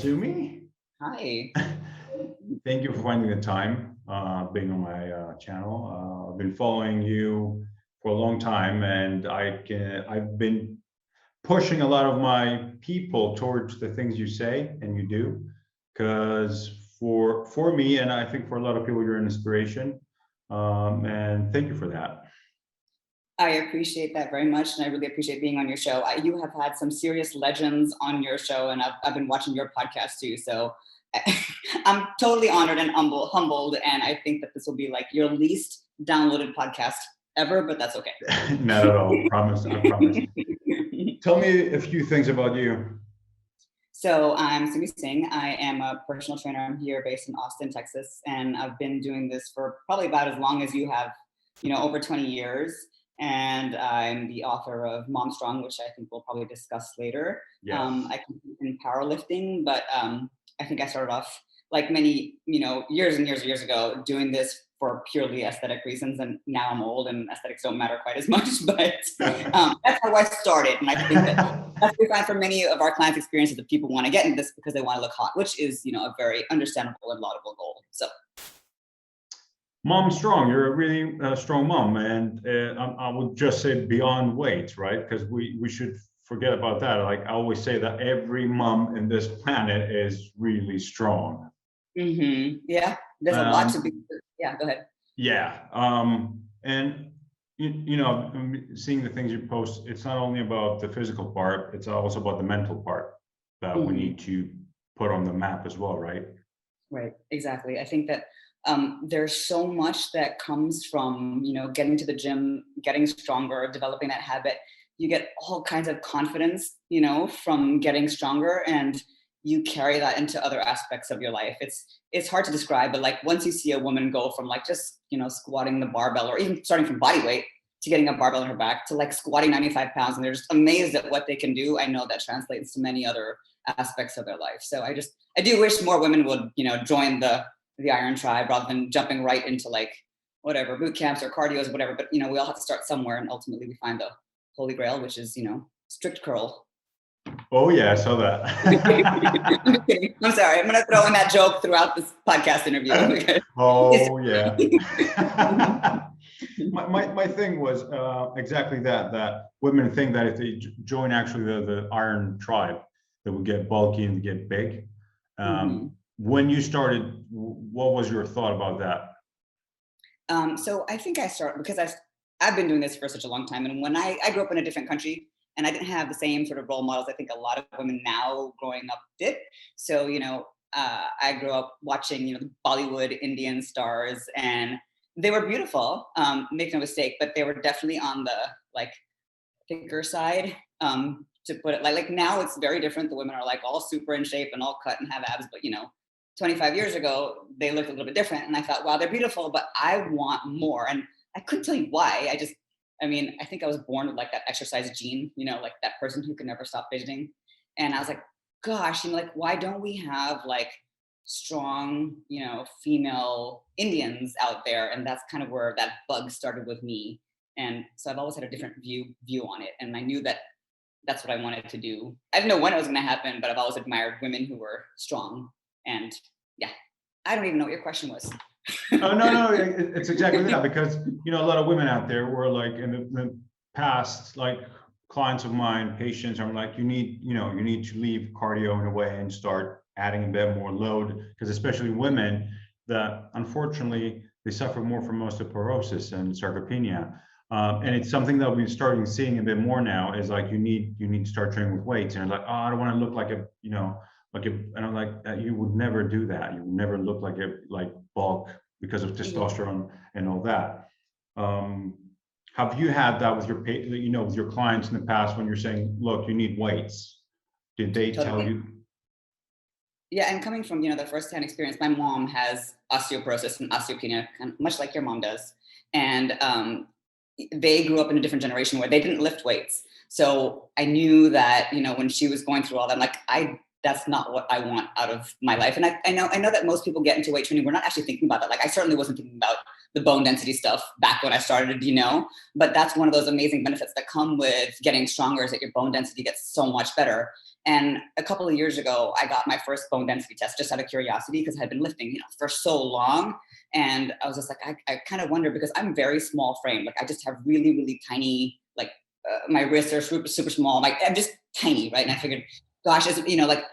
Sumi. Hi. Thank you for finding the time being on my channel. I've been following you for a long time, and I've been pushing a lot of my people towards the things you say and you do, because for me, and I think for a lot of people, you're an inspiration. And thank you for that. I appreciate that very much, and I really appreciate being on your show. You have had some serious legends on your show, and I've been watching your podcast too. So I'm totally honored and humbled, and I think that this will be like your least downloaded podcast ever, but that's okay. Not at all. Promise. I promise. Tell me a few things about you. So I'm Sumi Singh. I am a personal trainer. I'm here based in Austin, Texas, and I've been doing this for probably about as long as you have, over 20 years. And I'm the author of Mom Strong, which I think we'll probably discuss later. Yes. I compete in powerlifting, but I think I started off like many, years and years ago doing this for purely aesthetic reasons. And now I'm old and aesthetics don't matter quite as much, but that's how I started. And I think that's what we find for many of our clients' experiences that people want to get into this because they want to look hot, which is, a very understandable and laudable goal. So. Mom strong. You're a really strong mom, and I would just say beyond weight, right? Because we should forget about that. Like I always say that every mom in this planet is really strong. Mm-hmm. Yeah, there's a lot to be. Yeah, go ahead. Yeah, and seeing the things you post, it's not only about the physical part; it's also about the mental part that we need to put on the map as well, right? Right. Exactly. I think that. There's so much that comes from, getting to the gym, getting stronger, developing that habit. You get all kinds of confidence, from getting stronger, and you carry that into other aspects of your life. It's hard to describe, but like once you see a woman go from like just, squatting the barbell or even starting from body weight to getting a barbell on her back to like squatting 95 pounds and they're just amazed at what they can do. I know that translates to many other aspects of their life. So I do wish more women would, join the Iron Tribe rather than jumping right into like whatever boot camps or cardios or whatever. But we all have to start somewhere, and ultimately we find the holy grail, which is strict curl. Oh yeah, I saw that. I'm just kidding. I'm sorry. I'm gonna throw in that joke throughout this podcast interview. Oh yeah. my thing was exactly that women think that if they join actually the Iron Tribe, they would get bulky and get big. When you started, what was your thought about that? So I think I started because I've been doing this for such a long time. And when I grew up in a different country and I didn't have the same sort of role models I think a lot of women now growing up did. So, I grew up watching, the Bollywood Indian stars, and they were beautiful, make no mistake, but they were definitely on the like thicker side. To put it like now it's very different. The women are like all super in shape and all cut and have abs, but 25 years ago, they looked a little bit different. And I thought, wow, they're beautiful, but I want more. And I couldn't tell you why. I think I was born with like that exercise gene, like that person who can never stop fidgeting. And I was like, gosh, like, why don't we have like strong, female Indians out there? And that's kind of where that bug started with me. And so I've always had a different view on it. And I knew that that's what I wanted to do. I didn't know when it was going to happen, but I've always admired women who were strong. And yeah, I don't even know what your question was. Oh no, it's exactly that, because a lot of women out there were like in the past, like clients of mine, patients are like, you need to leave cardio in a way and start adding a bit more load, because especially women that unfortunately they suffer more from osteoporosis and sarcopenia. And it's something that we're starting seeing a bit more now is like you need to start training with weights, and like, oh, I don't want to look like a and I'm like, you would never do that. You would never look like bulk because of testosterone and all that. Have you had that with with your clients in the past when you're saying, look, you need weights? Did they tell you? Yeah, and coming from the first-hand experience, my mom has osteoporosis and osteopenia, kind of much like your mom does, and they grew up in a different generation where they didn't lift weights. So I knew that when she was going through all that, I'm like, that's not what I want out of my life. And I know that most people get into weight training, we're not actually thinking about that. Like I certainly wasn't thinking about the bone density stuff back when I started, but that's one of those amazing benefits that come with getting stronger, is that your bone density gets so much better. And a couple of years ago, I got my first bone density test just out of curiosity because I had been lifting, for so long. And I was just like, I kind of wonder because I'm very small frame. Like I just have really, really tiny, like my wrists are super, super small. Like I'm just tiny, right? And I figured, gosh, is like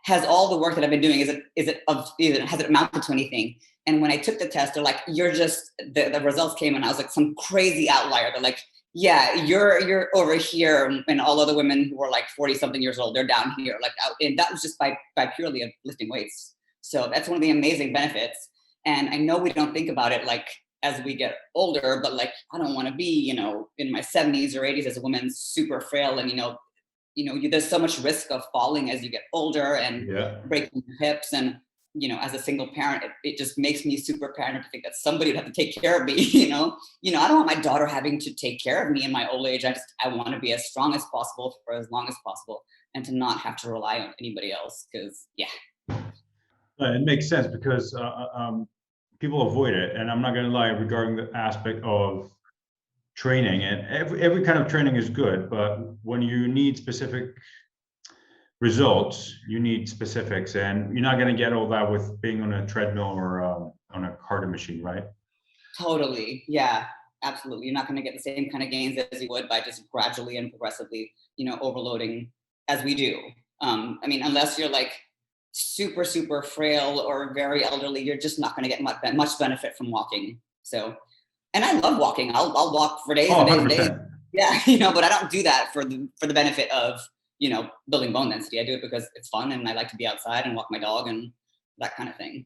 has all the work that I've been doing, has it amounted to anything? And when I took the test, they're like, you're just, the results came and I was like some crazy outlier. They're like, yeah, you're over here, and all other women who are like 40 something years old, they're down here. Like, and that was just by purely of lifting weights. So that's one of the amazing benefits. And I know we don't think about it like as we get older, but like, I don't want to be, in my 70s or 80s as a woman, super frail. And, there's so much risk of falling as you get older and breaking your hips. And, as a single parent, it just makes me super paranoid to think that somebody would have to take care of me, I don't want my daughter having to take care of me in my old age. I want to be as strong as possible for as long as possible and to not have to rely on anybody else. Because, It makes sense because people avoid it. And I'm not going to lie, regarding the aspect of training, and every kind of training is good, but when you need specific results, you need specifics, and you're not going to get all that with being on a treadmill or on a cardio machine, right? Totally. Yeah, absolutely. You're not going to get the same kind of gains as you would by just gradually and progressively, overloading as we do. Unless you're like super, super frail or very elderly, you're just not going to get much benefit from walking. So, and I love walking. I'll walk for days and days and days. Yeah, but I don't do that for the benefit of, building bone density. I do it because it's fun and I like to be outside and walk my dog and that kind of thing.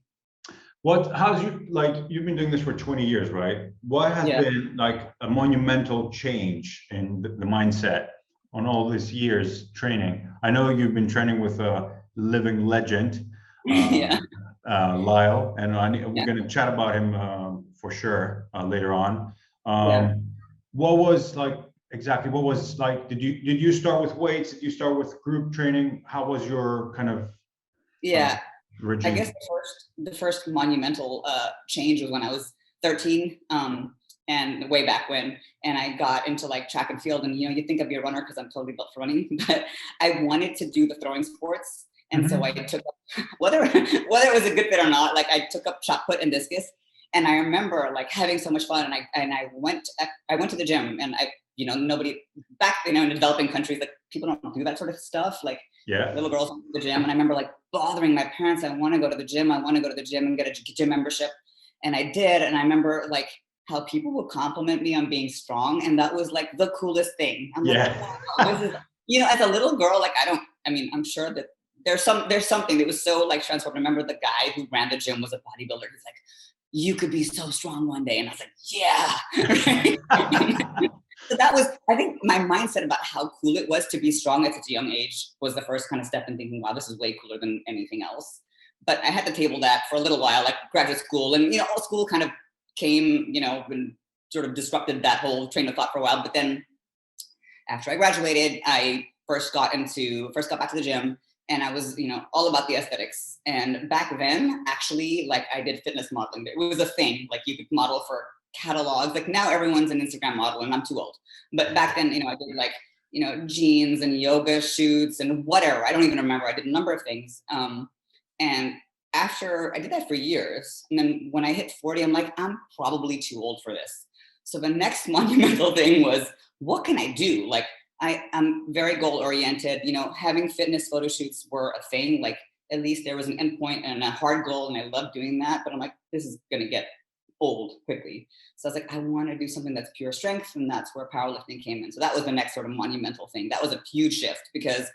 You've been doing this for 20 years, right? What has been like a monumental change in the mindset on all these years training? I know you've been training with a living legend, Lyle, and we're going to chat about him for sure later on. What was did you start with weights? Did you start with group training? How was your kind of regime? I guess the first monumental change was when I was 13, and way back when, and I got into like track and field. And you think I'd be a runner because I'm totally built for running, but I wanted to do the throwing sports, and so I took up whether it was a good fit or not. Like I took up shot put and discus, and I remember like having so much fun. And I went to the gym, and nobody back in the developing countries, like people don't do that sort of stuff. Like little girls go to the gym, and I remember like bothering my parents. I want to go to the gym and get a gym membership, and I did. And I remember like how people would compliment me on being strong, and that was like the coolest thing. I'm like, wow, this is, as a little girl, like I'm sure that there's something that was so like transformative. I remember the guy who ran the gym was a bodybuilder. He's like, you could be so strong one day, and I was like, yeah. So that was, I think my mindset about how cool it was to be strong at such a young age was the first kind of step in thinking, wow, this is way cooler than anything else. But I had to table that for a little while, like graduate school, and all school kind of came, and sort of disrupted that whole train of thought for a while. But then after I graduated, I first got back to the gym, and I was, all about the aesthetics. And back then, actually, like I did fitness modeling. It was a thing, like you could model for catalogs. Like now everyone's an Instagram model, and I'm too old. But back then, I did like, jeans and yoga shoots and whatever. I don't even remember. I did a number of things. And after I did that for years, and then when I hit 40, I'm like, I'm probably too old for this. So the next monumental thing was, what can I do? Like I'm very goal oriented, having fitness photo shoots were a thing. Like at least there was an endpoint and a hard goal, and I loved doing that. But I'm like, this is going to get old quickly. So I was like, I want to do something that's pure strength, and that's where powerlifting came in. So that was the next sort of monumental thing. That was a huge shift because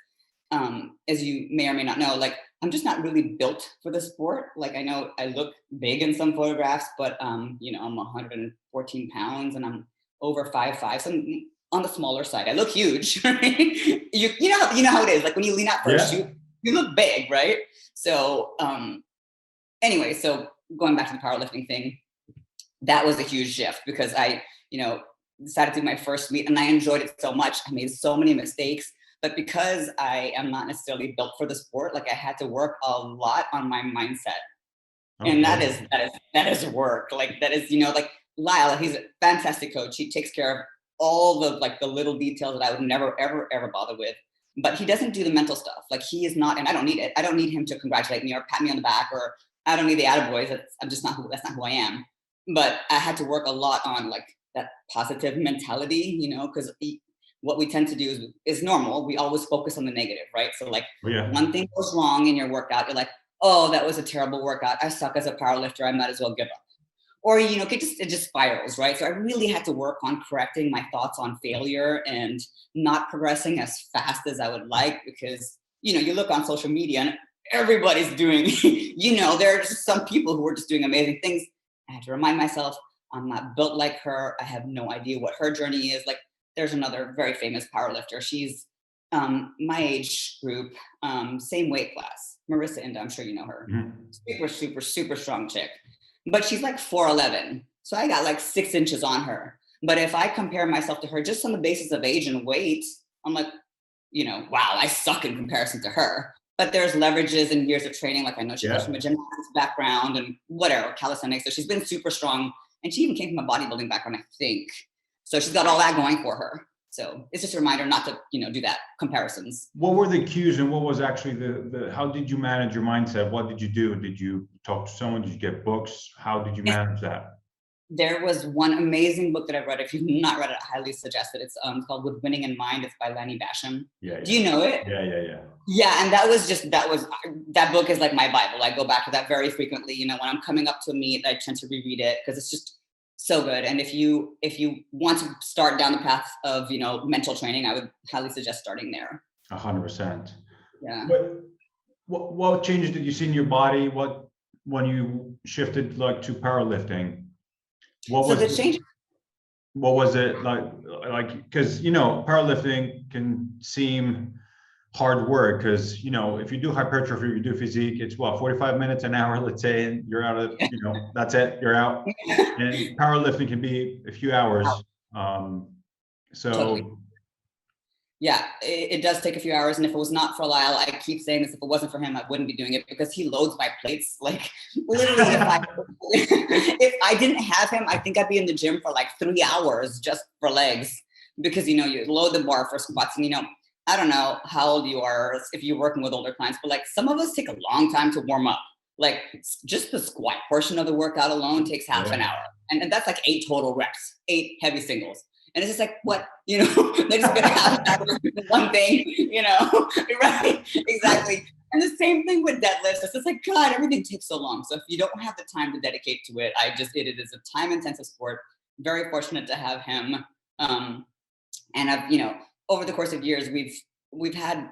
as you may or may not know, like I'm just not really built for the sport. Like I know I look big in some photographs, but I'm 114 pounds and I'm over 5'5", so I'm on the smaller side. I look huge, right? you know how it is. Like when you lean out for a shoot, you look big, right? So anyway, so going back to the powerlifting thing, that was a huge shift because I, decided to do my first meet and I enjoyed it so much. I made so many mistakes, but because I am not necessarily built for the sport, like I had to work a lot on my mindset. Okay. And that is work. Like that is, like Lyle, he's a fantastic coach. He takes care of all the like the little details that I would never, ever, ever bother with. but he doesn't do the mental stuff. Like he is not, and I don't need it. I don't need him to congratulate me or pat me on the back, or I don't need the attaboys. That's not who I am. But I had to work a lot on like that positive mentality, because what we tend to do is normal. We always focus on the negative, right? So like one thing goes wrong in your workout, you're like, oh, that was a terrible workout. I suck as a powerlifter. I might as well give up. Or, it just spirals, right? So I really had to work on correcting my thoughts on failure and not progressing as fast as I would like, because, you look on social media and everybody's doing, there are just some people who are just doing amazing things. I had to remind myself, I'm not built like her. I have no idea what her journey is. Like, there's another very famous powerlifter. She's my age group, same weight class, Marissa Inda, I'm sure you know her. Super, super, super strong chick. But she's like 4'11". So I got like 6 inches on her. But if I compare myself to her just on the basis of age and weight, I'm like, wow, I suck in comparison to her. But there's leverages and years of training. Like I know she comes from a gymnastics background and whatever, calisthenics. So she's been super strong. And she even came from a bodybuilding background, I think. So she's got all that going for her. So it's just a reminder not to, do that comparisons. What were the cues and what was actually how did you manage your mindset? What did you do? Did you talk to someone? Did you get books? How did you manage that? There was one amazing book that I've read. If you've not read it, I highly suggest it. It's called With Winning in Mind. It's by Lanny Basham. Yeah. Do you know it? Yeah. Yeah, and that book is like my Bible. I go back to that very frequently. When I'm coming up to a meet, I tend to reread it because it's just so good. And if you want to start down the path of mental training, I would highly suggest starting there. 100%. Yeah. What changes did you see in your body? When you shifted like to powerlifting? What was it like? Because powerlifting can seem hard work because if you do hypertrophy, you do physique, it's 45 minutes, an hour, let's say, and you're out of that's it, you're out. And powerlifting can be a few hours. Totally. Yeah, it does take a few hours. And if it was not for Lyle, I keep saying this, if it wasn't for him, I wouldn't be doing it because he loads my plates. Like literally, if I didn't have him, I think I'd be in the gym for like 3 hours just for legs because, you load the bar for squats and, I don't know how old you are if you're working with older clients, but like some of us take a long time to warm up. Like just the squat portion of the workout alone takes half an hour. And that's like 8 total reps, 8 heavy singles. And it's just like, what, they're just gonna have that one thing, right? Exactly. And the same thing with deadlifts. It's just like, God, everything takes so long. So if you don't have the time to dedicate to it, it is a time intensive sport. Very fortunate to have him. And I've, over the course of years, we've had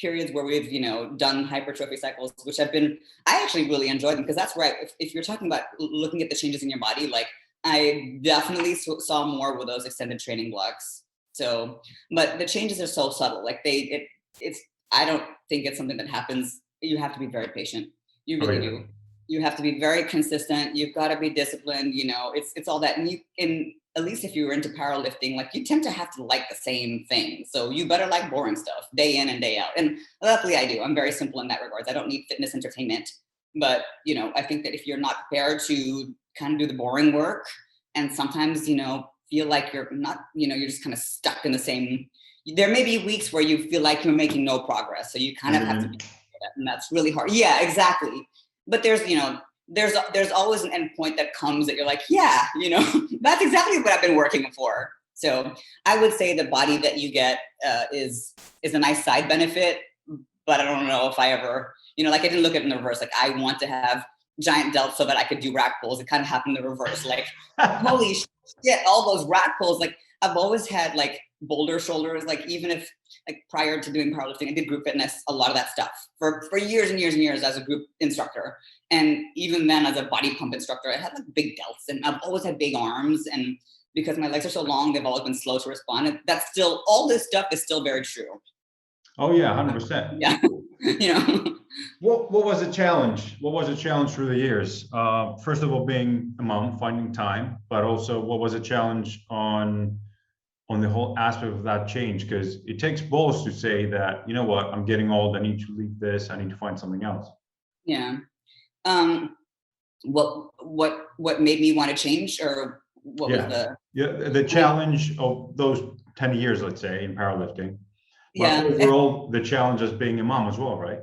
periods where we've, done hypertrophy cycles, which I actually really enjoyed them because that's where if you're talking about looking at the changes in your body, like I definitely saw more with those extended training blocks. So, but the changes are so subtle. Like I don't think it's something that happens. You have to be very patient. You really do. You have to be very consistent. You've got to be disciplined. It's all that. And at least if you were into powerlifting, like you tend to have to like the same thing. So you better like boring stuff day in and day out. And luckily I do. I'm very simple in that regards. I don't need fitness entertainment. But, I think that if you're not prepared to kind of do the boring work and sometimes, feel like you're not, you're just kind of stuck in the same, there may be weeks where you feel like you're making no progress. So you kind of have to be, and that's really hard. Yeah, exactly. But there's always an end point that comes that you're like, yeah, that's exactly what I've been working for. So I would say the body that you get is a nice side benefit, but I don't know if I ever, like I didn't look at it in the reverse. Like I want to have giant delts so that I could do rack pulls. It kind of happened in the reverse. Like, holy shit, all those rack pulls. Like I've always had like boulder shoulders. Like even if like prior to doing powerlifting, I did group fitness, a lot of that stuff for years and years and years as a group instructor. And even then as a body pump instructor, I had like big delts and I've always had big arms. And because my legs are so long, they've always been slow to respond. And that's still, all this stuff is still very true. Oh yeah, 100%. Yeah. What was a challenge? What was a challenge through the years? First of all, being a mom, finding time, but also what was a challenge on the whole aspect of that change? Because it takes balls to say that, you know what, I'm getting old, I need to leave this, I need to find something else. Yeah. What made me want to change, or what was the challenge of those 10 years, let's say, in powerlifting? Yeah. overall, the challenge is being a mom as well, right?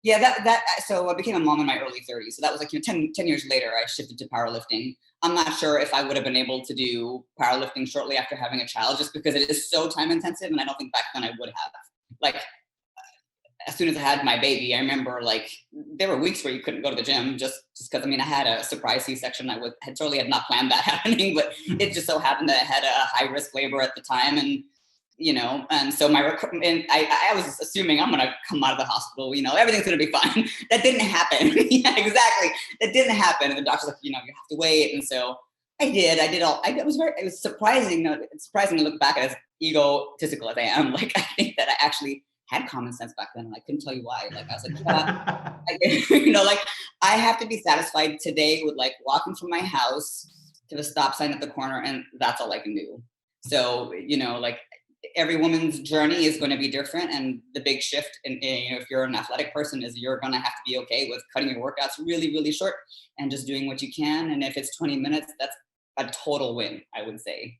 Yeah, so I became a mom in my early 30s. So that was like 10 years later, I shifted to powerlifting. I'm not sure if I would have been able to do powerlifting shortly after having a child, just because it is so time intensive. And I don't think back then I would have. Like, as soon as I had my baby, I remember like there were weeks where you couldn't go to the gym just because, I mean, I had a surprise C-section. Had totally had not planned that happening, but it just so happened that I had a high risk labor at the time. And and so I was assuming I'm gonna come out of the hospital, everything's gonna be fine. That didn't happen. Yeah, exactly. That didn't happen. And the doctor's like, you have to wait. And so I did. It was surprising. It's surprising to look back at as egotistical as I am. Like, I think that I actually had common sense back then, and I couldn't tell you why. Like, I was like, yeah, like I have to be satisfied today with like walking from my house to the stop sign at the corner, and that's all I can do. So, like, every woman's journey is going to be different, and the big shift in if you're an athletic person is you're going to have to be okay with cutting your workouts really, really short and just doing what you can. And if it's 20 minutes, that's a total win, I would say.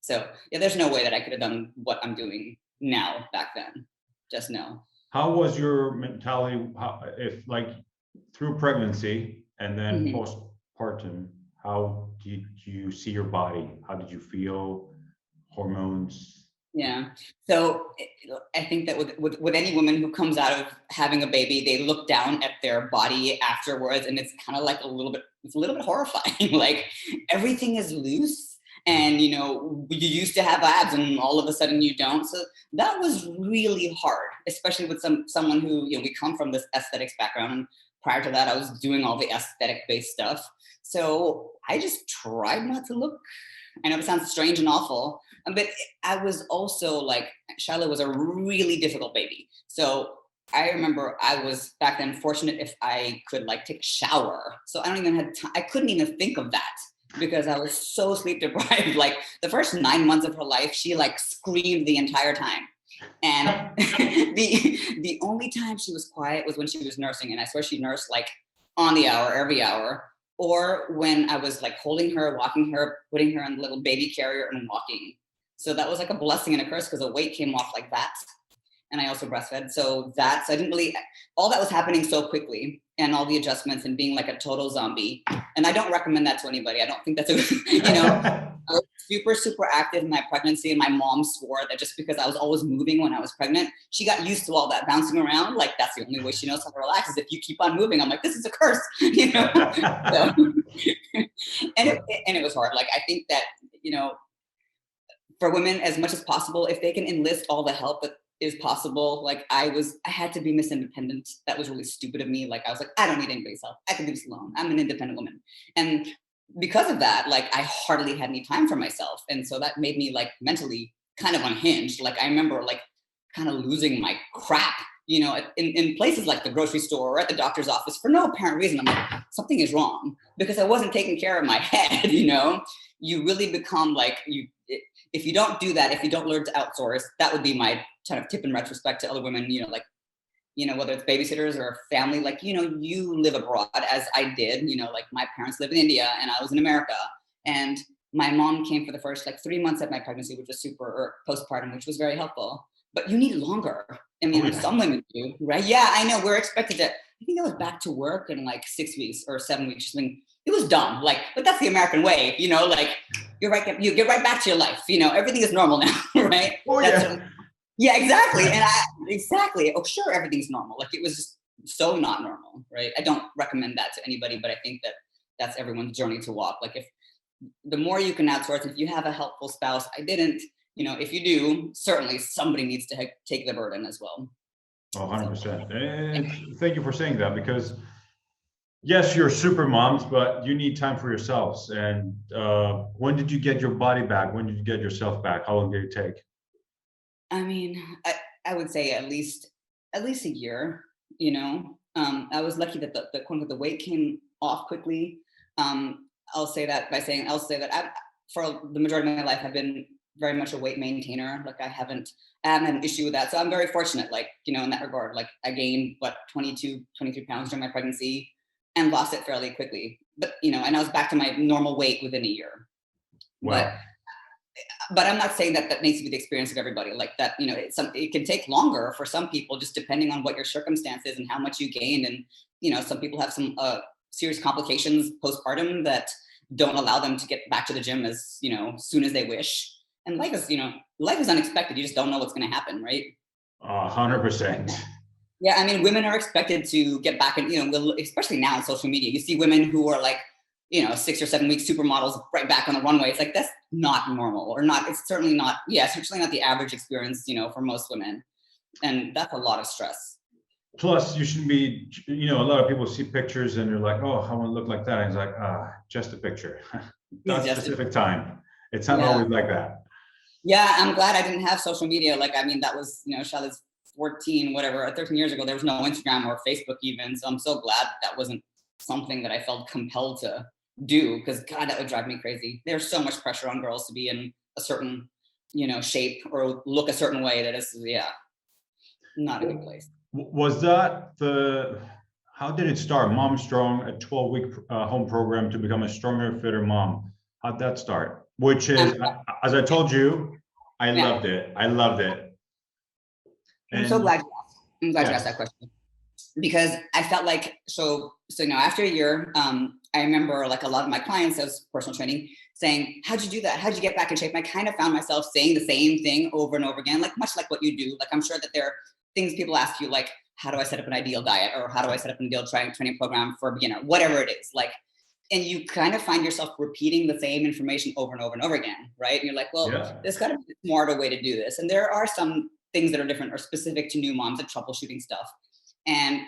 So yeah, there's no way that I could have done what I'm doing now back then. Just no. How was your mentality? If like through pregnancy and then postpartum, how did you see your body? How did you feel? Hormones? Yeah. So I think that with any woman who comes out of having a baby, they look down at their body afterwards, and it's kind of like a little bit horrifying. Like, everything is loose, and you used to have abs, and all of a sudden you don't. So that was really hard, especially with someone who we come from this aesthetics background, and prior to that, I was doing all the aesthetic based stuff. So I just tried not to look. I know it sounds strange and awful, but I was also like, Shaila was a really difficult baby. So I remember I was back then fortunate if I could like take a shower. So I don't even have time. I couldn't even think of that because I was so sleep deprived. Like, the first 9 months of her life, she like screamed the entire time. And the only time she was quiet was when she was nursing. And I swear she nursed like on the hour, every hour. Or when I was like holding her, walking her, putting her in the little baby carrier and walking. So that was like a blessing and a curse, because the weight came off like that. And I also breastfed. So I didn't really, all that was happening so quickly, and all the adjustments and being like a total zombie. And I don't recommend that to anybody. I don't think that's I was super, super active in my pregnancy, and my mom swore that just because I was always moving when I was pregnant, she got used to all that bouncing around. Like, that's the only way she knows how to relax is if you keep on moving. I'm like, this is a curse, So, and it was hard. Like, I think that, for women, as much as possible, if they can enlist all the help that is possible. Like, I had to be Miss Independent. That was really stupid of me. Like, I was like, I don't need anybody's help. I can do this alone. I'm an independent woman. And because of that, like, I hardly had any time for myself. And so that made me like mentally kind of unhinged. Like, I remember like kind of losing my crap, in places like the grocery store or at the doctor's office for no apparent reason. I'm like, something is wrong, because I wasn't taking care of my head. You really become like, if you don't do that, if you don't learn to outsource, that would be my kind of tip in retrospect to other women, whether it's babysitters or family, like, you live abroad as I did, like my parents live in India and I was in America. And my mom came for the first like 3 months of my pregnancy, which was or postpartum, which was very helpful. But you need longer. I mean, some women do, right? Yeah, I know. We're expected to, I think I was back to work in like 6 weeks or 7 weeks. Something. It was dumb. Like, but that's the American way, like you get right back to your life. Everything is normal now, right? Oh, yeah. Yeah, exactly. And exactly. Oh, sure, everything's normal. Like, it was just so not normal, right? I don't recommend that to anybody, but I think that that's everyone's journey to walk. Like, if the more you can outsource, if you have a helpful spouse, I didn't, if you do, certainly somebody needs to take the burden as well. Oh, 100%. And thank you for saying that, because yes, you're super moms, but you need time for yourselves. And when did you get your body back? When did you get yourself back? How long did it take? I mean, I would say at least a year. I was lucky that the weight came off quickly. I'll say that for the majority of my life, I've been very much a weight maintainer. Like, I haven't had an issue with that. So I'm very fortunate, like, in that regard. Like, I gained 22, 23 pounds during my pregnancy and lost it fairly quickly. But, and I was back to my normal weight within a year. Wow. but I'm not saying that that needs to be the experience of everybody. Like that, it can take longer for some people, just depending on what your circumstances and how much you gained. And some people have some serious complications postpartum that don't allow them to get back to the gym as soon as they wish. And life is unexpected. You just don't know what's going to happen, right? 100%. Yeah, I mean, women are expected to get back, and especially now on social media, you see women who are like 6 or 7 week supermodels right back on the runway. It's like, that's not normal, or not. It's certainly not. Yeah, it's certainly not the average experience, for most women, and that's a lot of stress. Plus, you shouldn't be. A lot of people see pictures and they're like, "Oh, I want to look like that." And it's like, just a picture. That specific time. It's not always like that. Yeah, I'm glad I didn't have social media. Like, I mean, that was Shaila's 13 years ago. There was no Instagram or Facebook even. So I'm so glad that wasn't something that I felt compelled to do, because God, that would drive me crazy. There's so much pressure on girls to be in a certain, shape or look a certain way that is, not a good place. Was that how did it start? Mom Strong, a 12-week home program to become a stronger, fitter mom. How'd that start? Which is, as I told you, I loved it. I loved it. I'm so glad you asked. I'm glad you asked that question, because I felt like, so after a year, I remember like a lot of my clients as personal training saying, how'd you do that? How'd you get back in shape? And I kind of found myself saying the same thing over and over again, like much like what you do. Like, I'm sure that there are things people ask you, like, how do I set up an ideal diet? Or how do I set up an ideal training program for a beginner? Whatever it is, like, and you kind of find yourself repeating the same information over and over and over again, right? And you're like, well, there's got to be a smarter way to do this. And there are some things that are different or specific to new moms and troubleshooting stuff. And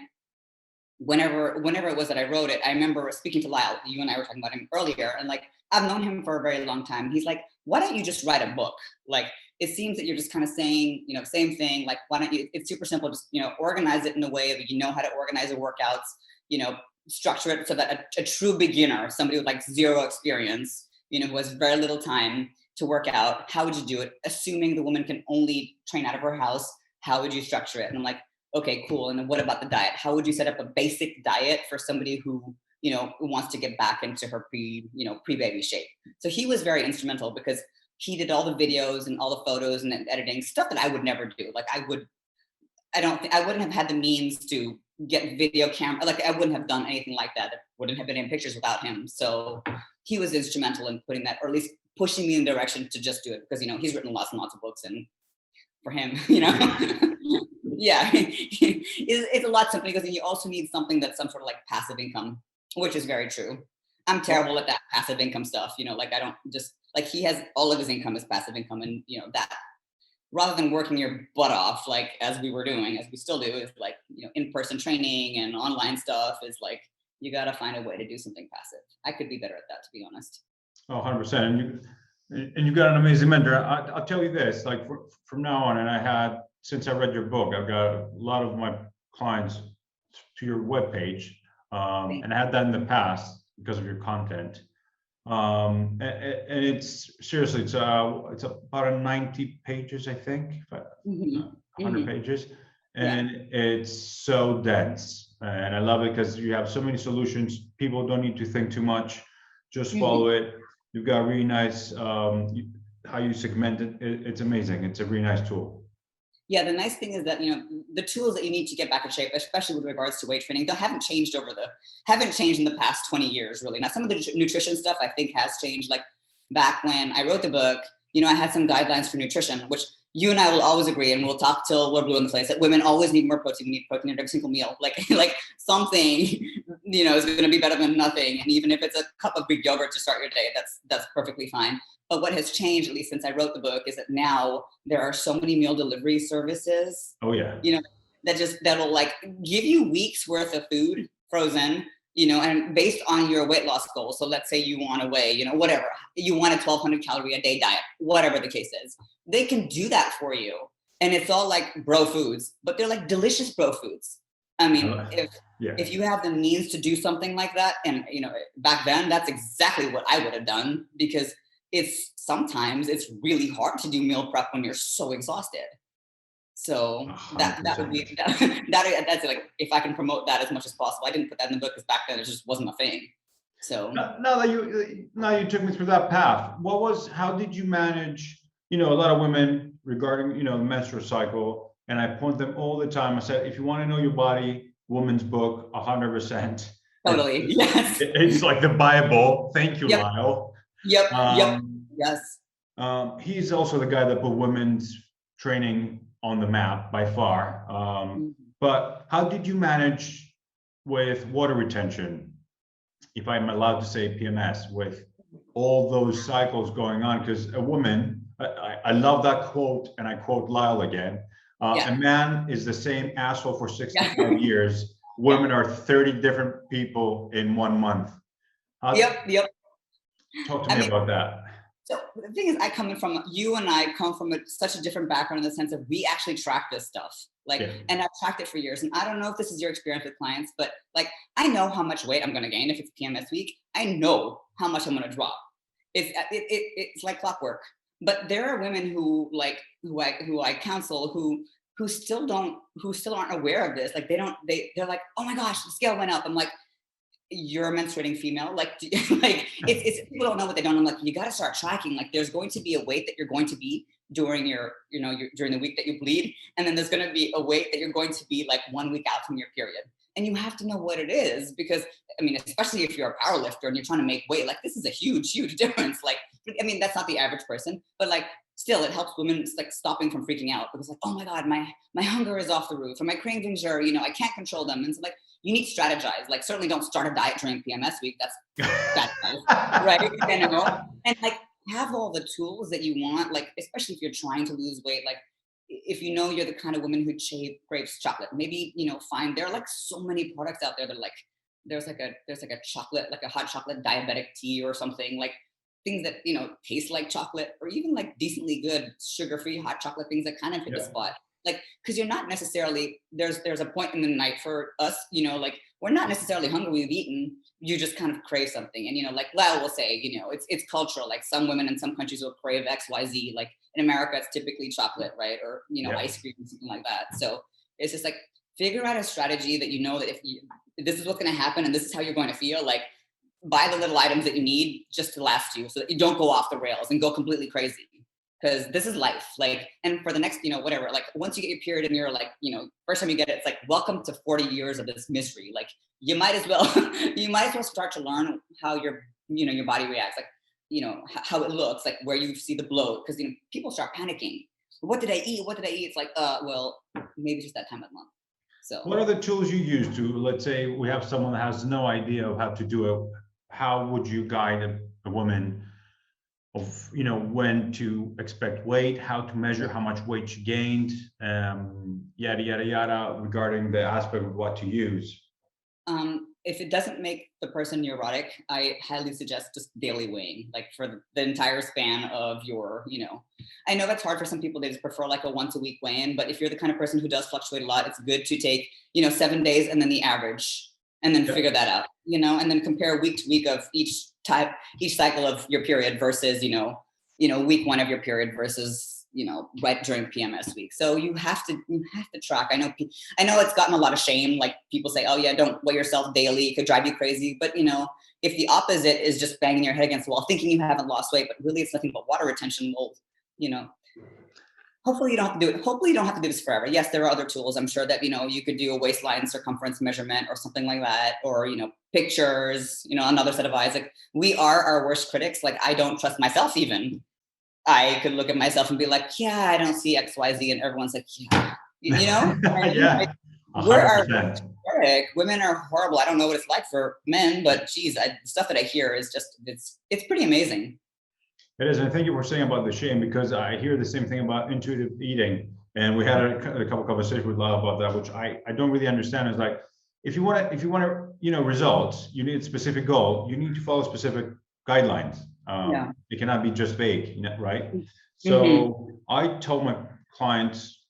whenever it was that I wrote it, I remember speaking to Lyle. You and I were talking about him earlier, and like, I've known him for a very long time. He's like, why don't you just write a book? Like, it seems that you're just kind of saying, same thing. Like, why don't you? It's super simple. Just organize it in a way that how to organize the workouts. Structure it so that a true beginner, somebody with like zero experience, who has very little time to work out, how would you do it? Assuming the woman can only train out of her house, how would you structure it? And I'm like, okay, cool. And then what about the diet? How would you set up a basic diet for somebody who wants to get back into her pre-baby shape? So he was very instrumental, because he did all the videos and all the photos and editing stuff that I would never do. Like, I wouldn't have had the means to get video camera. Like, I wouldn't have done anything like that. It wouldn't have been in pictures without him. So he was instrumental in putting that, or at least pushing me in the direction to just do it, because he's written lots and lots of books, and for him, yeah, it's a lot simpler, because you also need something that's some sort of like passive income, which is very true. I'm terrible at that passive income stuff. Like, I don't just, like, he has all of his income as passive income, and that, rather than working your butt off, like as we were doing, as we still do, is like, in-person training and online stuff is like, you got to find a way to do something passive. I could be better at that, to be honest. Oh, 100%. And you've got an amazing mentor. I'll tell you this, like, from now on, and since I read your book, I've got a lot of my clients to your webpage, and I had that in the past because of your content. And it's seriously, it's about 90 pages, I think, 100 pages, and it's so dense, and I love it because you have so many solutions. People don't need to think too much, just follow it. You've got really nice how you segment it. It's amazing. It's a really nice tool. Yeah, the nice thing is that the tools that you need to get back in shape, especially with regards to weight training, they haven't changed in the past 20 years, really. Now, some of the nutrition stuff I think has changed. Like, back when I wrote the book, I had some guidelines for nutrition, which you and I will always agree, and we'll talk till we're blue in the face, that women always need more protein. We need protein in every single meal. Like something, is going to be better than nothing. And even if it's a cup of Greek yogurt to start your day, that's perfectly fine. But what has changed, at least since I wrote the book, is that now there are so many meal delivery services. Oh yeah. That'll like give you weeks worth of food frozen, and based on your weight loss goal. So let's say you want to weigh, whatever, you want a 1,200 calorie a day diet, whatever the case is, they can do that for you. And it's all like bro foods, but they're like delicious bro foods. I mean, if you have the means to do something like that, and back then, that's exactly what I would have done, because sometimes it's really hard to do meal prep when you're so exhausted. So that would be that's like, if I can promote that as much as possible. I didn't put that in the book because back then it just wasn't a thing. So Now you took me through that path. How did you manage, a lot of women regarding, the menstrual cycle, and I point them all the time. I said, if you want to know your body, woman's book, 100%. totally. Yes. It's like the Bible. Thank you, Yep. Lyle. Yep. Yep. Yes. He's also the guy that put women's training on the map by far. But how did you manage with water retention, if I'm allowed to say PMS, with all those cycles going on? Because a woman, I love that quote, and I quote Lyle again, a man is the same asshole for 65 years. Women are 30 different people in 1 month. Yep. Talk to me about that. So the thing is, you and I come from such a different background in the sense of we actually track this stuff. And I've tracked it for years. And I don't know if this is your experience with clients, but I know how much weight I'm going to gain if it's PMS week. I know how much I'm going to drop. It's like clockwork. But there are women who I counsel who still aren't aware of this. They're like, oh my gosh, the scale went up. I'm like, you're a menstruating female. It's people don't know what they don't know. I'm like, you got to start tracking. There's going to be a weight that you're going to be during during the week that you bleed, and then there's going to be a weight that you're going to be 1 week out from your period, and you have to know what it is, because especially if you're a power lifter and you're trying to make weight, this is a huge difference. That's not the average person, but still, it helps women stopping from freaking out, because oh my god, my hunger is off the roof, or my cravings are, I can't control them. And so you need to strategize. Certainly don't start a diet during PMS week. That's right. And have all the tools that you want, especially if you're trying to lose weight. If you're the kind of woman who craves chocolate, maybe find, there are so many products out there that there's a chocolate, a hot chocolate diabetic tea or something, things that taste like chocolate, or even decently good sugar-free hot chocolate, things that kind of hit the spot. Because you're not necessarily, there's a point in the night for us, we're not necessarily hungry, we've eaten, you just kind of crave something. And Lyle will say, it's cultural. Some women in some countries will crave XYZ. In America, it's typically chocolate, right? Or ice cream, something like that. So it's just figure out a strategy that that if this is what's going to happen and this is how you're going to feel. Buy the little items that you need just to last you, so that you don't go off the rails and go completely crazy. Because this is life. And for the next, whatever, once you get your period and you're first time you get it, it's welcome to 40 years of this misery. You might as well start to learn how your body reacts, how it looks, where you see the bloat, because people start panicking. What did I eat? It's well, maybe just that time of month. So what are the tools you use to, let's say we have someone that has no idea of how to do it? How would you guide a woman of when to expect weight, how to measure how much weight she gained, yada yada yada, regarding the aspect of what to use? If it doesn't make the person neurotic, I highly suggest just daily weighing, for the entire span of your, I know that's hard for some people. They just prefer a once a week weigh-in, but if you're the kind of person who does fluctuate a lot, it's good to take, 7 days and then the average, and then figure that out, and then compare week to week of each cycle of your period versus, week 1 of your period versus, right during PMS week. So you have to track. I know it's gotten a lot of shame. People say, oh yeah, don't weigh yourself daily. It could drive you crazy. But if the opposite is just banging your head against the wall, thinking you haven't lost weight, but really it's nothing but water retention, well, hopefully you don't have to do it. Hopefully you don't have to do this forever. Yes, there are other tools. I'm sure that, you could do a waistline circumference measurement or something like that, or, pictures, another set of eyes. We are our worst critics. I don't trust myself even. I could look at myself and be like, yeah, I don't see X, Y, Z. And everyone's like, yeah, Yeah. We're our critic. Women are horrible. I don't know what it's like for men, but geez, the stuff that I hear is just, it's pretty amazing. It is, and I think you were saying about the shame, because I hear the same thing about intuitive eating, and we had a couple conversations with Lyle about that, which I don't really understand. Is if you want to results, you need a specific goal, you need to follow specific guidelines. It cannot be just vague, right? So I told my clients,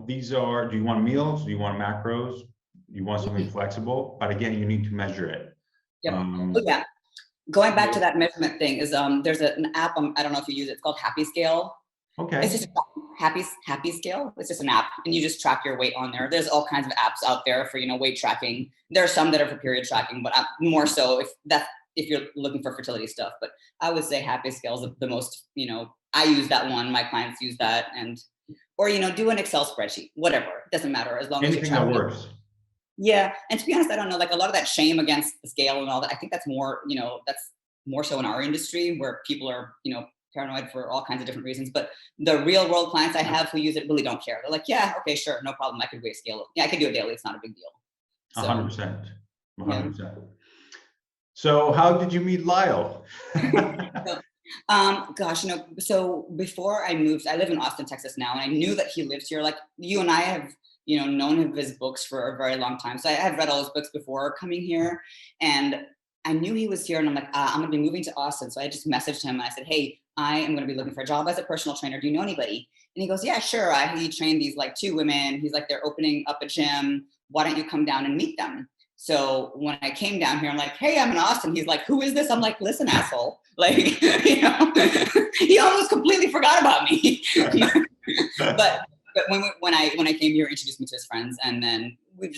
these are, do you want meals? Do you want macros? Do you want something flexible? But again, you need to measure it. Going back to that measurement thing is, there's an app, I don't know if you use it, it's called Happy Scale. Okay. It's just a happy scale. It's just an app, and you just track your weight on there. There's all kinds of apps out there for weight tracking. There are some that are for period tracking, but more so if you're looking for fertility stuff. But I would say happy scale is the most. I use that one. My clients use that, or do an Excel spreadsheet. Whatever, it doesn't matter as long as you're Anything that tracking. works. Yeah, and to be honest, I don't know. Like a lot of that shame against the scale and all that. I think that's more. That's more so in our industry where people are paranoid for all kinds of different reasons. But the real world clients I have who use it really don't care. They're like, yeah, okay, sure, no problem. I could weight scale it. Yeah, I could do it daily. It's not a big deal. 100%. Yeah. 100%. So how did you meet Lyle? Gosh, so before I moved, I live in Austin, Texas now, and I knew that he lives here. Like you and I have, known of his books for a very long time. So I have read all his books before coming here, and I knew he was here, and I'm like, I'm gonna be moving to Austin. So I just messaged him and I said, hey, I am gonna be looking for a job as a personal trainer. Do you know anybody? And he goes, yeah, sure. He trained these like 2 women. He's like, they're opening up a gym. Why don't you come down and meet them? So when I came down here, I'm like, hey, I'm in Austin. He's like, who is this? I'm like, listen, asshole. Like, he almost completely forgot about me. but when I came here, he introduced me to his friends, and then we've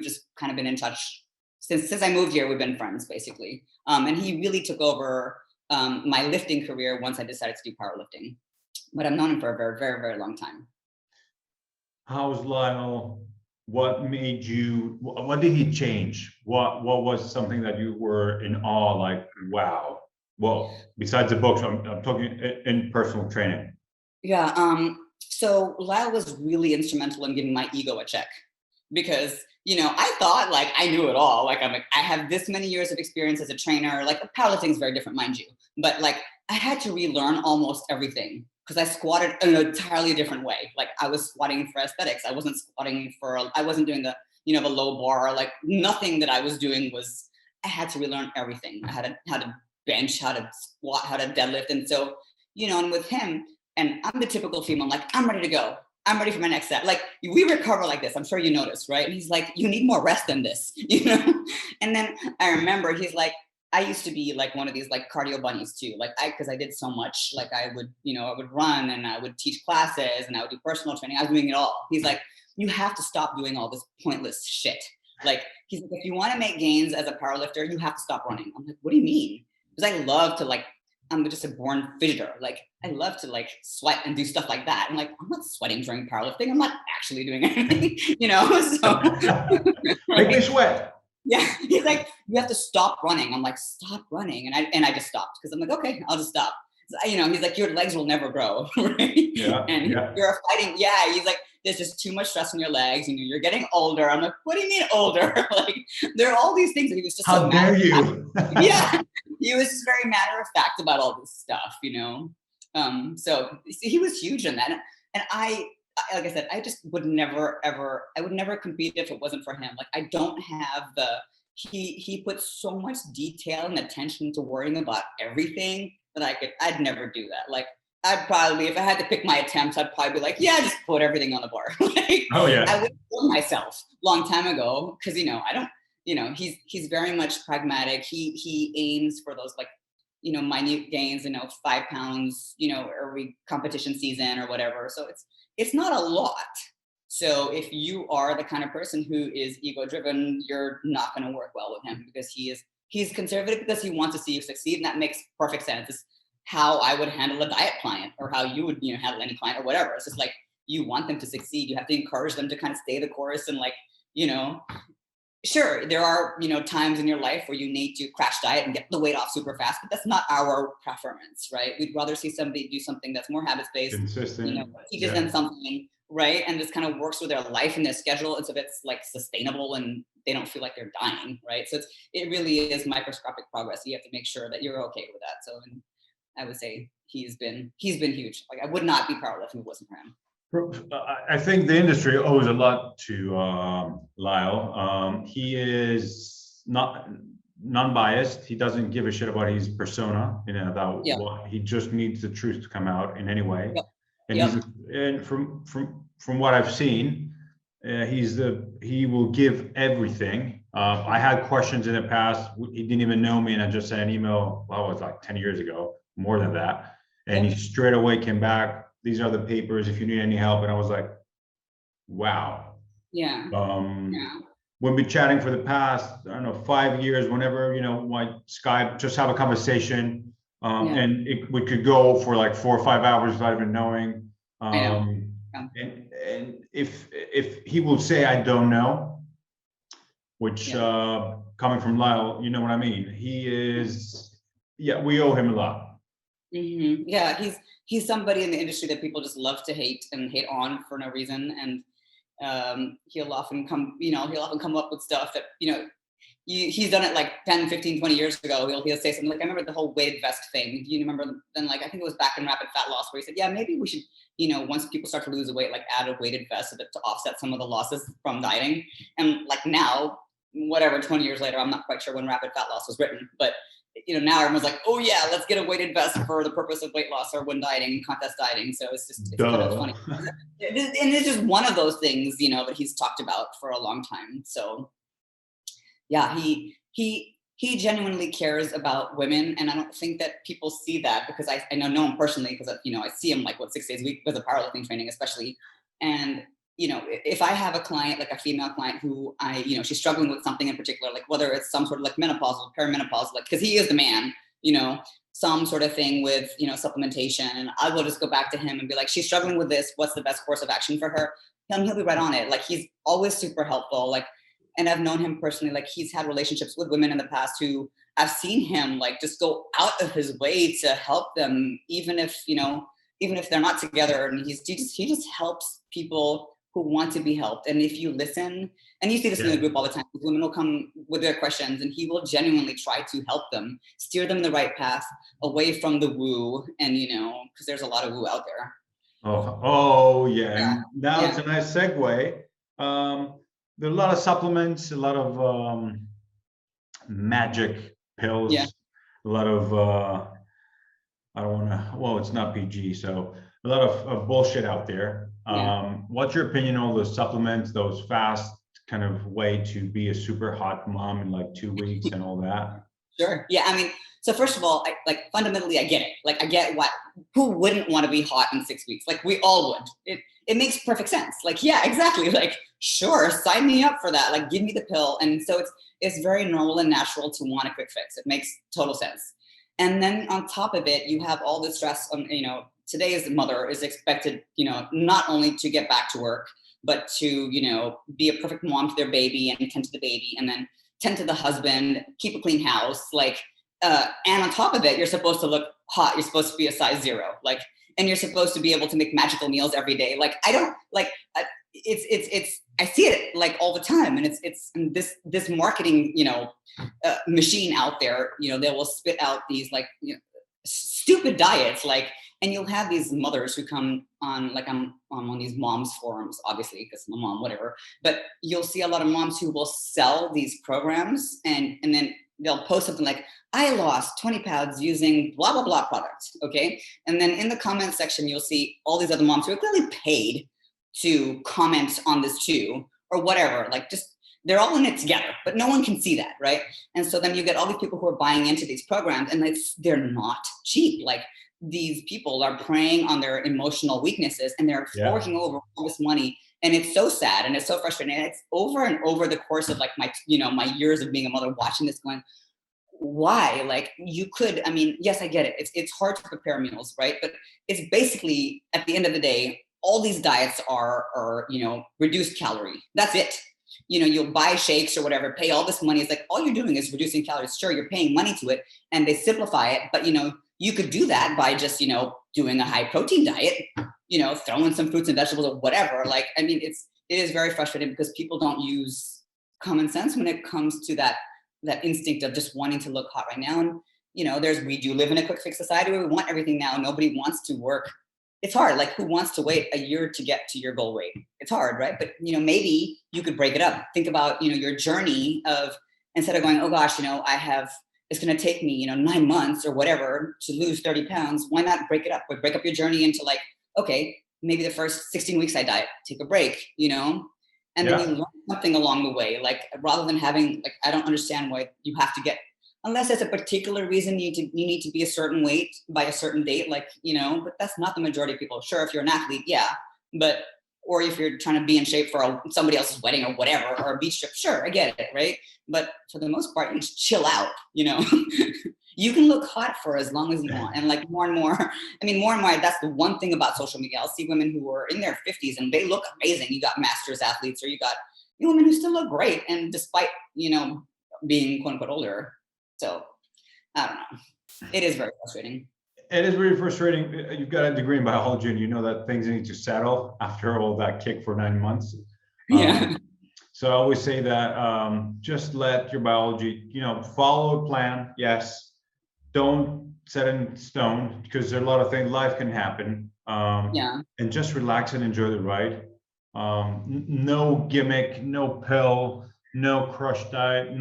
just kind of been in touch since I moved here. We've been friends basically. And he really took over my lifting career once I decided to do powerlifting. But I've known him for a very, very, very long time. How's Lyle? What made you? What did he change? What was something that you were in awe? Like, wow. Well, besides the books, I'm talking in personal training. Yeah. So Lyle was really instrumental in giving my ego a check, because I thought like I knew it all. Like I have this many years of experience as a trainer. Like powerlifting is very different, mind you, but like I had to relearn almost everything because I squatted in an entirely different way. Like I was squatting for aesthetics. I wasn't squatting I wasn't doing the the low bar. Like nothing that I was doing was. I had to relearn everything. I had to bench, how to squat, how to deadlift, and so and with him, and I'm the typical female. Like I'm ready to go. I'm ready for my next set. Like we recover like this. I'm sure you noticed, right? And he's like, you need more rest than this, And then I remember he's like, I used to be like one of these like cardio bunnies too. Like because I did so much. Like I would, I would run and I would teach classes and I would do personal training. I was doing it all. He's like, you have to stop doing all this pointless shit. Like he's like, if you want to make gains as a powerlifter, you have to stop running. I'm like, what do you mean? Because I love to like. I'm just a born fidgeter. Like I love to like sweat and do stuff like that. I'm like, I'm not sweating during powerlifting. I'm not actually doing anything, So Make me sweat. Yeah, he's like, you have to stop running. I'm like, stop running, and I just stopped because I'm like, okay, I'll just stop. So, he's like, your legs will never grow, right? Yeah. And yeah. you're fighting. Yeah, he's like, there's just too much stress on your legs. You're getting older. I'm like, what do you mean older? Like there are all these things that he was just. How so dare you? Yeah. He was just very matter of fact about all this stuff, So he was huge in that. And I, like I said, I just would never, ever, I would never compete if it wasn't for him. Like I don't have he put so much detail and attention to worrying about everything that I'd never do that. Like I'd probably, if I had to pick my attempts, I'd probably be like, yeah, just put everything on the bar. Like, oh yeah. I would kill myself long time ago. Cause I don't, he's very much pragmatic. He aims for those like, minute gains, 5 pounds, every competition season or whatever. So it's not a lot. So if you are the kind of person who is ego driven, you're not going to work well with him because he's conservative because he wants to see you succeed. And that makes perfect sense. It's how I would handle a diet client or how you would, handle any client or whatever. It's just like, you want them to succeed. You have to encourage them to kind of stay the course and like, sure, there are, times in your life where you need to crash diet and get the weight off super fast, but that's not our preference, right? We'd rather see somebody do something that's more habits-based, consistent, teaches them something, right? And this kind of works with their life and their schedule. And so it's like sustainable and they don't feel like they're dying, right? So it really is microscopic progress. You have to make sure that you're okay with that. So I would say he's been huge. Like I would not be powerlifting if it wasn't for him. I think the industry owes a lot to Lyle. He is not non-biased. He doesn't give a shit about his persona. He just needs the truth to come out in any way. Yep. And and from what I've seen, he will give everything. I had questions in the past. He didn't even know me, and I just sent an email. Well, it was like 10 years ago, more than that. And he straight away came back. these are the papers if you need any help. And I was like, wow. Yeah. We've been chatting for the past, I don't know, 5 years, whenever, like Skype, just have a conversation. And we could go for like 4 or 5 hours without even knowing. I know. And if he will say, I don't know, which coming from Lyle, you know what I mean? He is, we owe him a lot. Yeah, he's somebody in the industry that people just love to hate and hate on for no reason. And he'll often come up with stuff that, he's done it like 10, 15, 20 years ago. He'll say something like, I remember the whole weighted vest thing. Do you remember then, like, I think it was back in Rapid Fat Loss where he said, yeah, maybe we should, once people start to lose the weight, like add a weighted vest to offset some of the losses from dieting. And like now, whatever, 20 years later, I'm not quite sure when Rapid Fat Loss was written, but now everyone's like, oh yeah, let's get a weighted vest for the purpose of weight loss or when dieting, contest dieting. So it's kind of funny. And it's just one of those things, that he's talked about for a long time. So yeah, he genuinely cares about women. And I don't think that people see that because I know him personally because, I see him like 6 days a week with a powerlifting training, especially. And if I have a client, like a female client who she's struggling with something in particular, like whether it's some sort of like menopausal, perimenopausal, like, cause he is the man, some sort of thing with, supplementation. And I will just go back to him and be like, she's struggling with this. What's the best course of action for her? He'll be right on it. Like, he's always super helpful. Like, and I've known him personally, like he's had relationships with women in the past who I've seen him like just go out of his way to help them, even if they're not together. And he just helps people who want to be helped. And if you listen, and you see this in the group all the time, women will come with their questions and he will genuinely try to help them, steer them in the right path away from the woo. And, because there's a lot of woo out there. Oh yeah. And now it's a nice segue. There are a lot of supplements, a lot of magic pills, a lot of, I don't want to, well, it's not PG. So a lot of bullshit out there. What's your opinion on those supplements, those fast kind of way to be a super hot mom in like 2 weeks and all that? Sure. Yeah. I mean, so first of all, fundamentally, I get it. Like, I get who wouldn't want to be hot in 6 weeks? Like, we all would. It makes perfect sense. Like, yeah, exactly. Like, sure, sign me up for that. Like, give me the pill. And so it's very normal and natural to want a quick fix. It makes total sense. And then on top of it, you have all the stress on, today's mother is expected, not only to get back to work, but to, be a perfect mom to their baby and tend to the baby and then tend to the husband, keep a clean house. Like, and on top of it, you're supposed to look hot. You're supposed to be a size 0. Like, and you're supposed to be able to make magical meals every day. Like, I don't like, I see it like all the time. And it's this marketing, machine out there, they will spit out these like, stupid diets, like, and you'll have these mothers who come on, like I'm on these moms forums, obviously, because I'm a mom, whatever. But you'll see a lot of moms who will sell these programs and then they'll post something like, I lost 20 pounds using blah, blah, blah product, okay? And then in the comment section, you'll see all these other moms who are clearly paid to comment on this too, or whatever, like just, they're all in it together, but no one can see that, right? And so then you get all these people who are buying into these programs and they're not cheap. Like, these people are preying on their emotional weaknesses and they're forking over all this money. And it's so sad and it's so frustrating. And it's over and over the course of like my years of being a mother, watching this going, why? Like, you could, I mean, yes, I get it. It's hard to prepare meals, right? But it's basically, at the end of the day, all these diets are reduced calorie. That's it. You'll buy shakes or whatever, pay all this money. It's like, all you're doing is reducing calories. Sure, you're paying money to it and they simplify it, but you could do that by just, doing a high protein diet, throwing some fruits and vegetables or whatever. Like, I mean, it is very frustrating because people don't use common sense when it comes to that instinct of just wanting to look hot right now. And, we do live in a quick fix society where we want everything now. Nobody wants to work. It's hard. Like, who wants to wait a year to get to your goal weight? It's hard, right? But, maybe you could break it up. Think about, your journey of, instead of going, oh gosh, it's going to take me, 9 months or whatever to lose 30 pounds. Why not break it up? Break up your journey into like, okay, maybe the first 16 weeks I diet, take a break, and then you learn something along the way. Like, rather than having, like, I don't understand why you have to get unless there's a particular reason you need to be a certain weight by a certain date, like, but that's not the majority of people. Sure, if you're an athlete, yeah, but, or if you're trying to be in shape for somebody else's wedding or whatever, or a beach trip, sure, I get it, right? But for the most part, you just chill out, You can look hot for as long as you want. And like more and more, that's the one thing about social media. I'll see women who are in their 50s and they look amazing. You got masters athletes, or you got women who still look great. And despite, being quote unquote older. So I don't know. It is very frustrating. It is really frustrating. You've got a degree in biology and you know that things need to settle after all that kick for 9 months. Yeah. So I always say that just let your biology, follow a plan. Yes. Don't set in stone, because there are a lot of things, life can happen. Yeah. And just relax and enjoy the ride. No gimmick, no pill, no crush diet.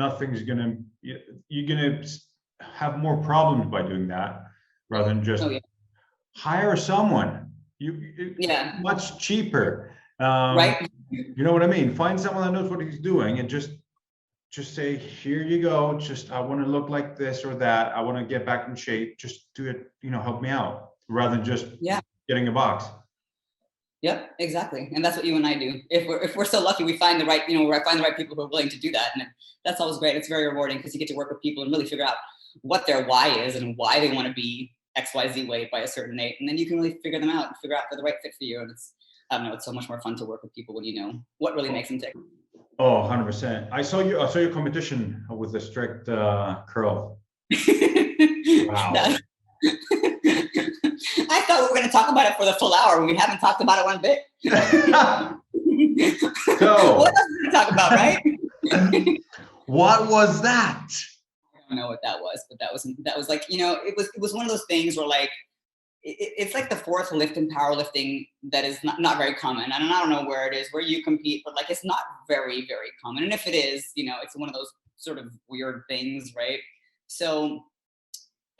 You're gonna have more problems by doing that rather than just hire someone. Much cheaper. Right. You know what I mean? Find someone that knows what he's doing and just say, here you go. I want to look like this or that. I want to get back in shape. Just do it, help me out, rather than just getting a box. Yep, exactly. And that's what you and I do. If we're so lucky, we find the right, find the right people who are willing to do that. And that's always great. It's very rewarding because you get to work with people and really figure out what their why is and why they want to be XYZ weight by a certain date. And then you can really figure them out and figure out if they're the right fit for you. And it's so much more fun to work with people when you know what really makes them tick. Oh, 100%. I saw your competition with the strict curl. Wow. I thought we were going to talk about it for the full hour. We haven't talked about it one bit. So, what else are we going to talk about, right? What was that? I don't know what that was, but that was like, it was one of those things where like, it's like the fourth lift in powerlifting that is not very common. And I don't know where it is, where you compete, but like, it's not very, very common. And if it is, it's one of those sort of weird things, right? So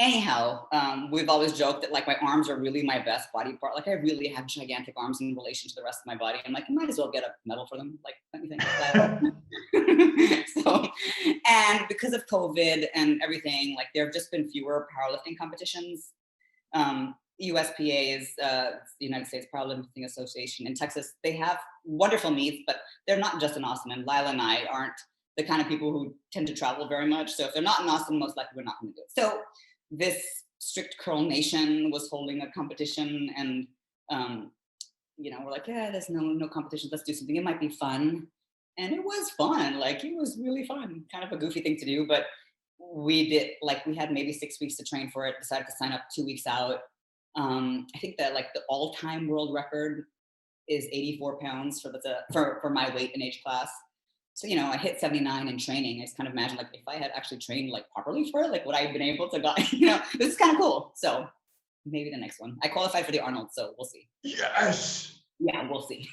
anyhow, we've always joked that like my arms are really my best body part. Like I really have gigantic arms in relation to the rest of my body. I'm like, I might as well get a medal for them. Like, don't you think? So, and because of COVID and everything, like there have just been fewer powerlifting competitions. USPA is the United States Powerlifting Association in Texas. They have wonderful meets, but they're not just in Austin. And Lila and I aren't the kind of people who tend to travel very much. So if they're not in Austin, most likely we're not going to do it. So this strict curl nation was holding a competition, and we're like, yeah, there's no competition. Let's do something. It might be fun, and it was fun. Like it was really fun. Kind of a goofy thing to do, but we had maybe 6 weeks to train for it. Decided to sign up 2 weeks out. I think that like the all-time world record is 84 pounds for my weight and age class. So, I hit 79 in training. I just kind of imagine like if I had actually trained like properly for it, like would I have been able to this is kind of cool. So maybe the next one. I qualified for the Arnold, so we'll see. Yes. Yeah, we'll see.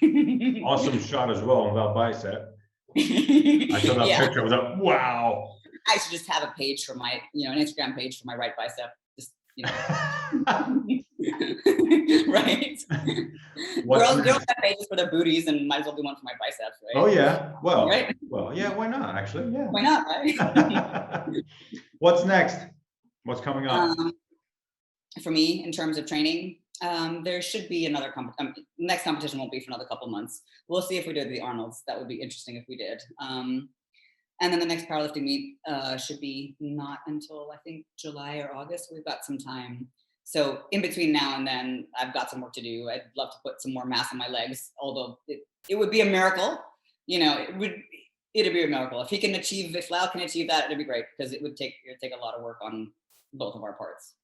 Awesome shot as well on that bicep. I saw that picture. I was like, wow. I should just have a page for my, an Instagram page for my right bicep. Just, right? Girls have pages for their booties, and might as well do one for my biceps, right? Oh yeah. Well, right? Well, yeah. Why not? Actually, yeah. Why not, right? What's next? What's coming up? For me, in terms of training, there should be another next competition won't be for another couple months. We'll see if we do the Arnolds. That would be interesting if we did. And then the next powerlifting meet should be not until I think July or August. We've got some time. So in between now and then, I've got some work to do. I'd love to put some more mass on my legs, although it would be a miracle. It'd be a miracle. If Lau can achieve that, it'd be great, because it would take a lot of work on both of our parts.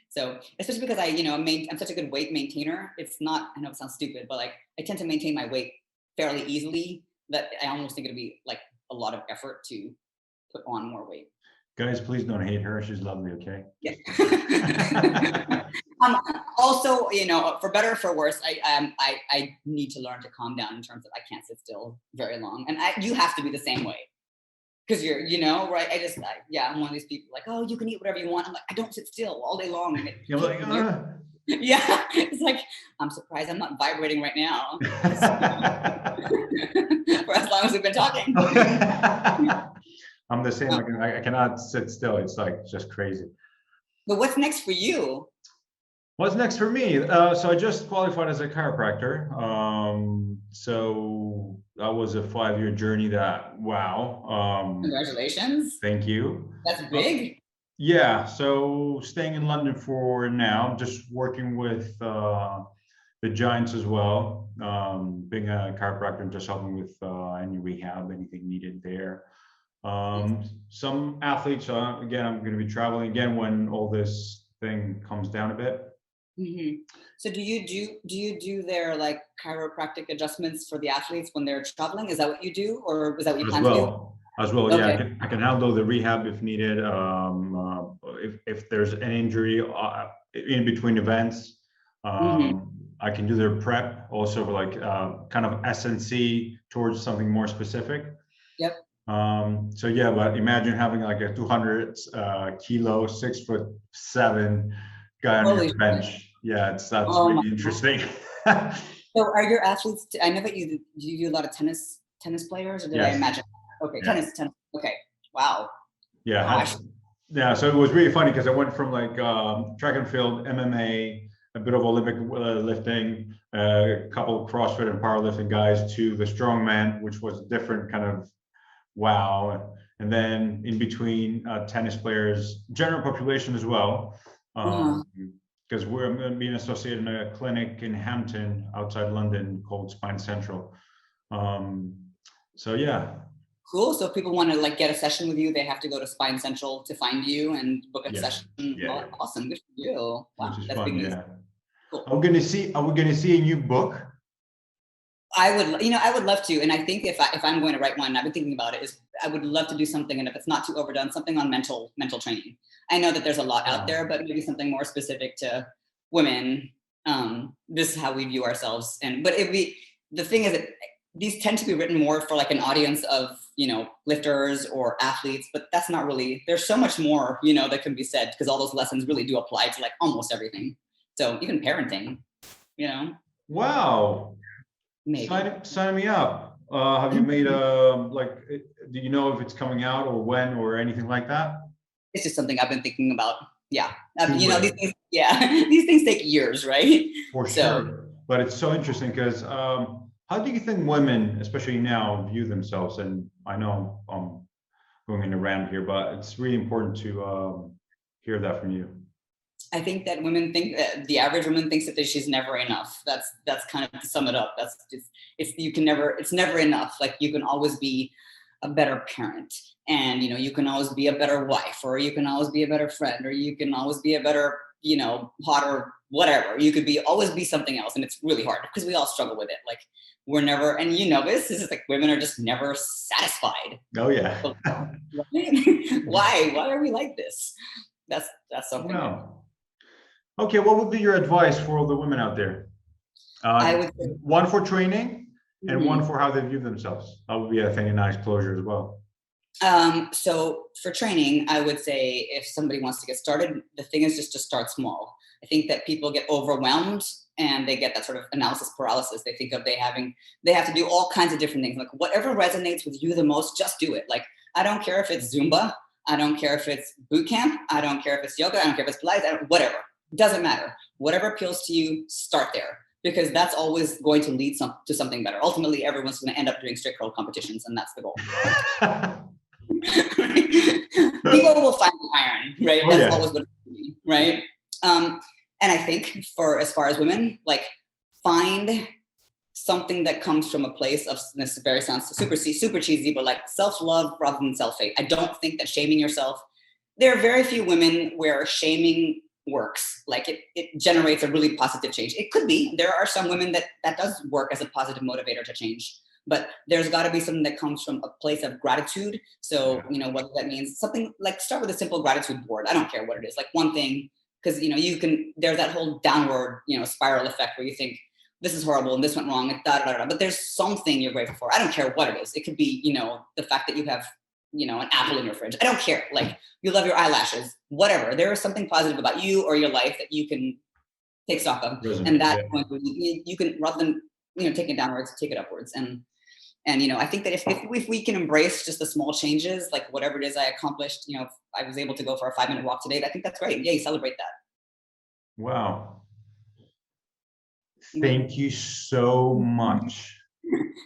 So especially because I'm such a good weight maintainer. It's not, I know it sounds stupid, but like I tend to maintain my weight fairly easily, that I almost think it'd be like a lot of effort to put on more weight. Guys, please don't hate her. She's lovely, okay? Yeah. Also, for better or for worse, I need to learn to calm down in terms of I can't sit still very long. And you have to be the same way. Because you're, right? I'm one of these people like, oh, you can eat whatever you want. I'm like, I don't sit still all day long. And you're like, yeah, it's like, I'm surprised I'm not vibrating right now. For as long as we've been talking. I'm the same. Oh, I cannot sit still. It's like just crazy. but what's next for you? What's next for me? So I just qualified as a chiropractor. So that was a 5-year journey that, wow. Congratulations. Thank you. That's Uh, big. yeah, so staying in London for now, just working with the Giants as well. Being a chiropractor and just helping with any rehab, anything needed there. Some athletes, again, I'm going to be traveling again when all this thing comes down a bit. So do you do their like chiropractic adjustments for the athletes when they're traveling? Is that what you do, or is that what you As plan to do? well, yeah, Okay. I can handle the rehab if needed. If there's an injury in between events, Hmm. I can do their prep also for like kind of SNC towards something more specific. Yep. So yeah, but imagine having like a 200 kilo, 6'7" guy on your Holy shit. bench. Yeah, that's Oh my really God. interesting. So are your athletes? I know that you do a lot of tennis players, or did I Yes. imagine? Okay, Yeah. tennis. Okay. Wow. Yeah. Gosh. Yeah. So it was really funny because I went from like track and field, MMA, a bit of Olympic lifting, a couple of CrossFit and powerlifting guys to the strongman, which was different kind of wow. And then in between tennis players, general population as well. Uh-huh. Because we're being associated in a clinic in Hampton outside London called Spine Central. Um, so yeah, Cool. So if people want to like get a session with you, they have to go to Spine Central to find you and book a yeah, session. yeah, Well, awesome. Good for you. which Wow, is that's big fun. news. Yeah. Cool. Are we gonna see a new book? I would love to, and I think if I'm going to write one, I've been thinking about it. Is I would love to do something, and if it's not too overdone, something on mental training. I know that there's a lot out there, but maybe something more specific to women. This is how we view ourselves, but the thing is that these tend to be written more for like an audience of lifters or athletes, but that's not really. There's so much more that can be said because all those lessons really do apply to like almost everything. So even parenting, you know, Wow. maybe. Sign me up. Have you made do you know if it's coming out or when or anything like that? It's just something I've been thinking about. Yeah. Do These it things, yeah, these things take years, right? for So sure. But it's so interesting because how do you think women, especially now, view themselves? And I know I'm going in a rant here, but it's really important to hear that from you. I think that women think the average woman thinks that she's never enough. That's kind of to sum it up. That's just it's never enough. Like you can always be a better parent, and you can always be a better wife, or you can always be a better friend, or you can always be a better hotter whatever. You could be always be something else, and it's really hard because we all struggle with it. Like we're never, and this is like women are just never satisfied. Oh yeah. Why are we like this? That's something that Wow. Okay, what would be your advice for all the women out there? I would say. One for training and one Mhm. for how they view themselves. That would be, I think, a nice closure as well. So for training, I would say if somebody wants to get started, the thing is just to start small. I think that people get overwhelmed and they get that sort of analysis paralysis. They think of they have to do all kinds of different things. Like whatever resonates with you the most, just do it. Like I don't care if it's Zumba, I don't care if it's boot camp, I don't care if it's yoga, I don't care if it's Pilates, whatever. It doesn't matter. Whatever appeals to you, start there because that's always going to lead to something better. Ultimately, everyone's going to end up doing straight curl competitions, and that's the goal. People will find the iron, right? Oh That's yeah. always what it's going to be, right? And I think for as far as women, like find something that comes from a place of this very sounds super cheesy, but like self-love rather than self-hate. I don't think that shaming yourself. There are very few women where shaming works. Like it generates a really positive change. It could be. There are some women that does work as a positive motivator to change. But there's got to be something that comes from a place of gratitude. So, what that means, something like start with a simple gratitude board. I don't care what it is, like one thing, because, there's that whole downward, spiral effect where you think this is horrible and this went wrong, and but there's something you're grateful for. I don't care what it is. It could be, the fact that you have, an apple in your fridge. I don't care. Like you love your eyelashes, whatever. There is something positive about you or your life that you can take stock of. And that you can, rather than, take it downwards, take it upwards. And, I think that if we can embrace just the small changes, like whatever it is I accomplished, if I was able to go for a 5-minute walk today, I think that's great. Yay, celebrate that. Wow. Mm. Thank you so much.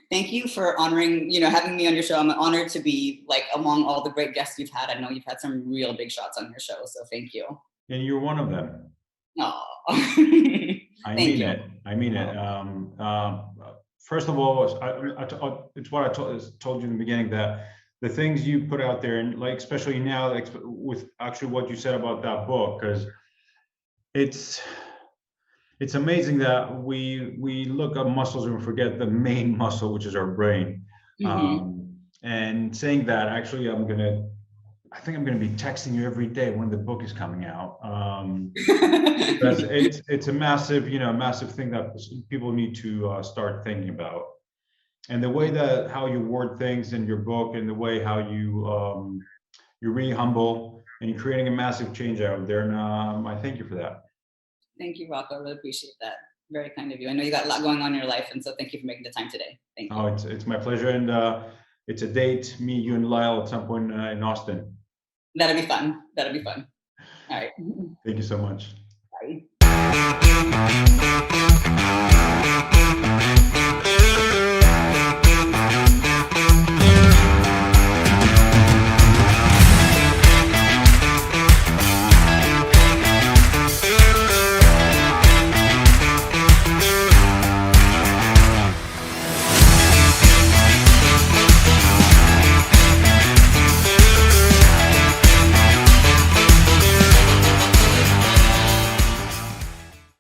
Thank you for honoring, having me on your show. I'm honored to be like among all the great guests you've had. I know you've had some real big shots on your show, so thank you. And you're one of them. Oh, I thank mean you. it. I mean it. First of all, it's what I told you in the beginning, that the things you put out there, and like especially now, like with actually what you said about that book, because it's amazing that we look at muscles and we forget the main muscle, which is our brain. And saying that, actually, I think I'm gonna be texting you every day when the book is coming out. Because it's a massive, massive thing that people need to start thinking about. And the way that how you word things in your book, and the way how you're really humble and you're creating a massive change out there. And I thank you for that. Thank you, Rocco. I really appreciate that. Very kind of you. I know you got a lot going on in your life, and so thank you for making the time today. Thank you. Oh, it's my pleasure. And it's a date, me, you, and Lyle at some point in Austin. That'll be fun. That'll be fun. All right. Thank you so much. Bye.